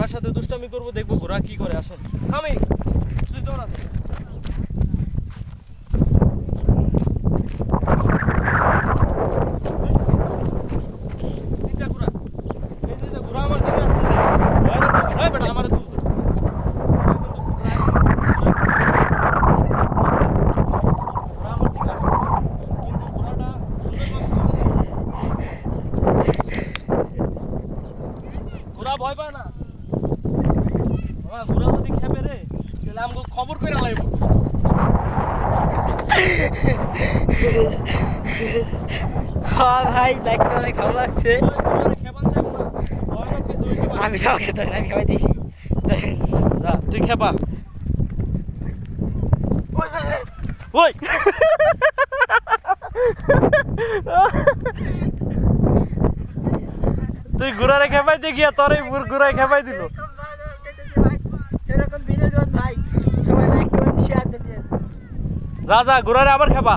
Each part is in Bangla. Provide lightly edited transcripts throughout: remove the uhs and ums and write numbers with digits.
ঘোড়ার সাথে দুষ্টামি করবো, দেখবো ঘোড়া কি করে। আসেন আমি তুই দৌড়া। ভয় পায় না ঘোড়া, যদি খেপে রে তাহলে আমাকে খবর করে লাগবে। হ্যাঁ ভাই, দেখতে অনেক ভালো লাগছে। আমি যাও খেতে আমি খেপাই দিয়েছি। তুই খেপা। ওই তুই ঘোড়ারে খেপাইতে গিয়া তোর এই ঘোড়ায় খেপাই দিল। যা যা ঘোড়ারে আবার খেপা।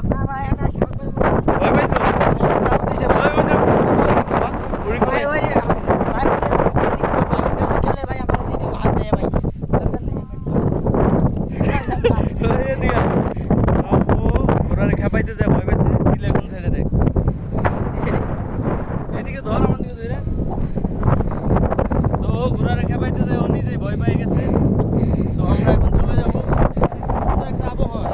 ঘোড়ারে খেপাইতে যায় ভয় পাইছে। কোন সাইডে দেখ, এদিকে ধর আমার দিকে ধরে। তো ঘোড়ারে খেপাইতে যায়, ও নিজেই ভয় পেয়ে গেছে। তো আমরা এখন চলে যাবো একটা আবহাওয়া।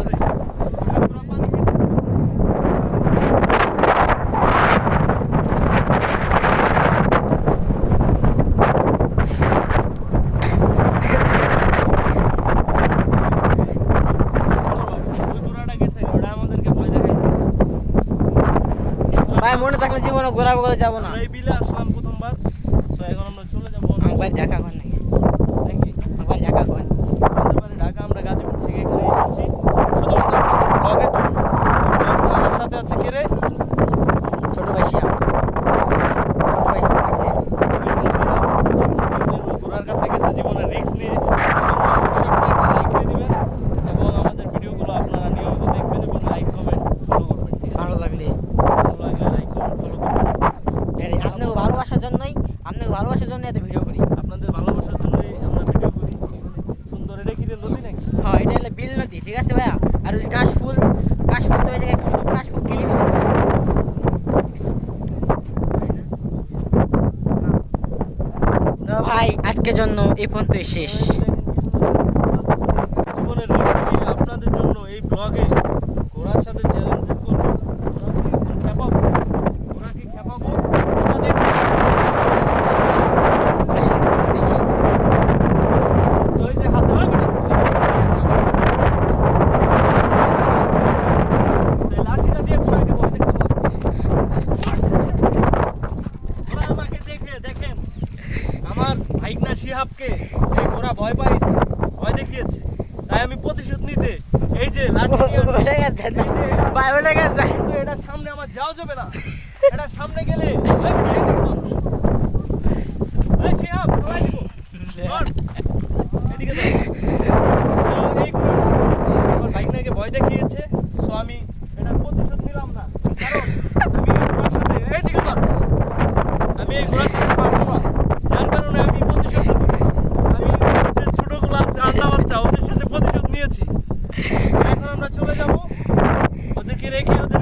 ভাই মনে থাকলে জীবনে ঘোরা ঘোরা যাবো না। এই বিলে আসলাম প্রথমবার। তো এখন আমরা চলে যাবো। আমার বাড়ি ঢাকা কোন নাকি? আমার বাড়ি ঢাকা কোন? আমাদের বাড়ি ঢাকা। আমরা গাজীপুর থেকে এখানে এসেছি শুধুমাত্র ব্লগের জন্য। আমার সাথে আছে কে রে? ছোট ভাই শিয়া। ঘোড়ার কাছে গেছে জীবনের রিস্ক নিয়ে। অবশ্যই একটা লাইক দিয়ে দিবেন এবং আমাদের ভিডিওগুলো আপনারা নিয়মিত দেখবেন এবং লাইক কমেন্ট ফলো করবেন। ভালো লাগলে লাইক কমেন্ট ফলো করবেন। আপনাকে ভালোবাসার জন্যই এত ভিডিও করি। আপনাদের ভালোবাসার জন্যই আমরা ভিডিও করি। সুন্দর। এটা কি নদী নাকি? হ্যাঁ, এটা হলো বিল নদী। ঠিক আছে ভাইয়া। আর ওই কাশফুল তো এই জায়গায় সব কাশফুল কেটে ফেলেছে। তো ভাই আজকের জন্য এই পর্যন্তই শেষ। জীবনের রিস্ক নিয়ে আপনাদের জন্য এই ব্লগে ঘোড়ার সাথে চ্যালেঞ্জ করবো। ঘোড়াকে খেপাবো। আসি দেখি। তো এই যে হাতে হয় বেটা, সেই লাঠিটা দিয়ে ঘোড়াকে ভয় দেখাবো। ঘোড়া আমাকে দেখেন আমার ভাইগনা শিহাবকে এই ঘোড়া ভয় দেখিয়েছে। তাই আমি প্রতিশোধ নিতে এই যে লাঠি ভাই ওটা গেছে। এটার সামনে আমার যাওয়া যাবে না। এটার সামনে গেলে শিহাব এদিকে আমার ভাইগনাকে ভয় দেখিয়েছে। সো আমি এটার প্রতিশোধ নিলাম না, কারণ আমি এই ঘোড়ার সাথে পারবো না। যার কারণে আমি প্রতিশোধ আমি যে ছোটগুলো আছে আল্লাহ বাচ্চা ওদের সাথে প্রতিশোধ নিয়েছি। এখন আমরা চলে যাব, ওদেরকে রেখে ওদের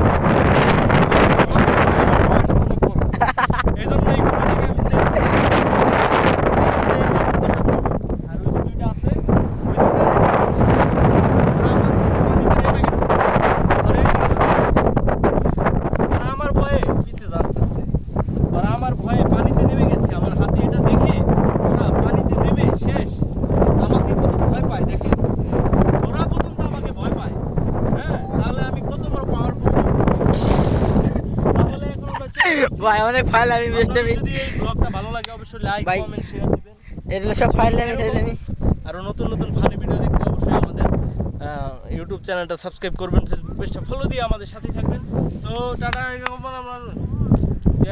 এই জন্য এই ঘোড়াটাকে আমি আর ওই দুইটা আছে ওই আমার ভয়ে পিছিয়ে আস্তে আস্তে আর আমার ভয়ে পানিতে নেমে গেছে। আমার হাতে এটা দেখে ওরা পানিতে নেমে শেষ। আমাকে কত ভয় পায় দেখে, ওরা পর্যন্ত আমাকে ভয় পায়। হ্যাঁ, তাহলে আমি কত বড় পাওয়ারফুল। তাহলে এখন আমরা ভাই অনেক ফাইল আমি বেস্ট আমি। যদি এই ব্লগটা ভালো লাগে অবশ্যই লাইক কমেন্ট শেয়ার দিবেন। এগুলো সব ফাইল আমি আরো নতুন নতুন ফানি ভিডিও দেখতে অবশ্যই আমাদের ইউটিউব চ্যানেলটা সাবস্ক্রাইব করবেন, ফেসবুক পেজটা ফলো দিয়ে আমাদের সাথেই থাকবেন। তো টাটা।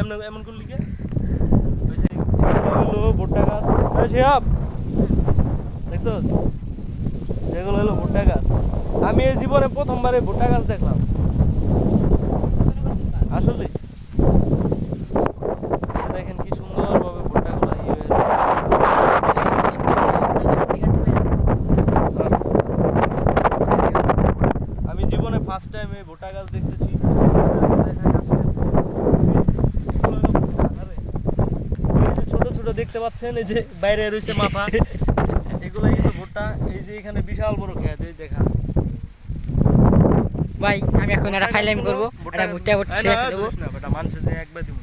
আমরা এমন করলি কে হলো ভুট্টা গাছ দেখছো, এগুলো হলো ভুট্টা গাছ। আমি এই জীবনে প্রথমবারে ভুট্টা গাছ দেখলাম আসলে। দেখেন কি সুন্দর ভাবে ভুট্টা গুলা ইয়ে হয়েছে। দেখতে পাচ্ছেন, এই যে বাইরে রয়েছে মাথা, এগুলো কিন্তু ভুট্টা। এই যে এখানে বিশাল বড় খেত, এই দেখা ভাই আমি এখন এটা ফাইলাম করবো, এটা ভুট্টা ভুট্টা শেষ দেবো। মানুষের যে একবার দিব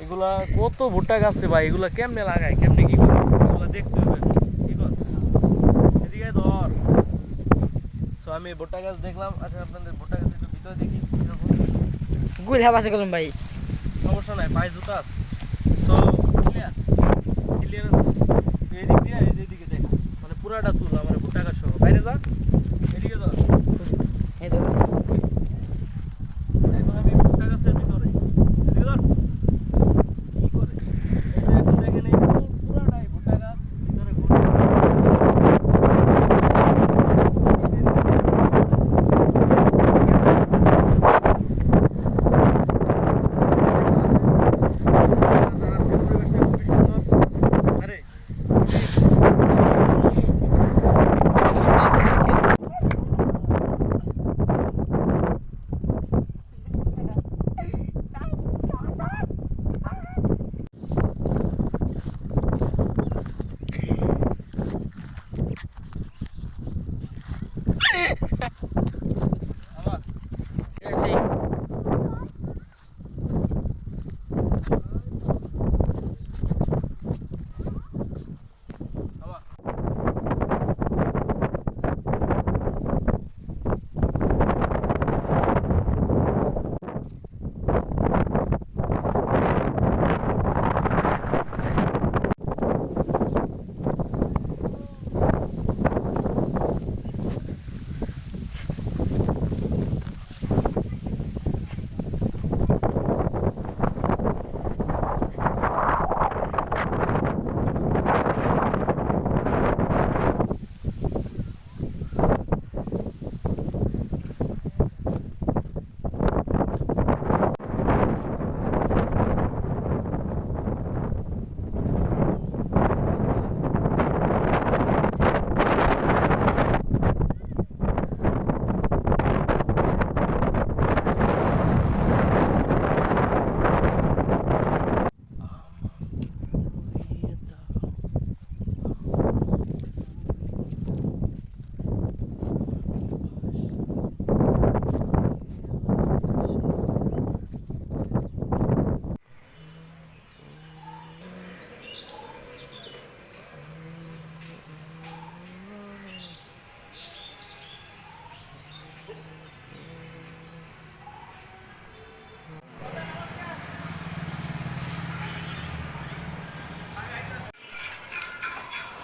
এগুলা কত ভুট্টা গাছে ভাই, এগুলা কেমনে লাগায়, কেমনে কি করে, এগুলা দেখতে হবে। ঠিক আছে, এদিকে ধর। সো আমি ভুট্টা গাছ দেখলাম। আচ্ছা আপনাদের ভুট্টা গাছ একটু ভিতরে দেখি কিরকম। গুল হাবাসে করলাম ভাই। সমস্যা নাই, পায়ে জুতা আছে। সো ক্লিয়ার ক্লিয়ার আছে। তুই এদিক দিয়ে এদিকে দেখ, মানে পুরাটা তুল আমার ভুট্টা গাছ সহ। বাইরে যা, এদিকে যা। এই তো এখন আমি ভুট্টা গাছের ভিতরে, এদিকে ধর। কি করে এই যে এখন দেখেন, এই পুরাটাই ভুট্টা গাছ ভিতরে ঘুরে। আরে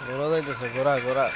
ঘোরা যাইতেছে, ঘোরা ঘোরা।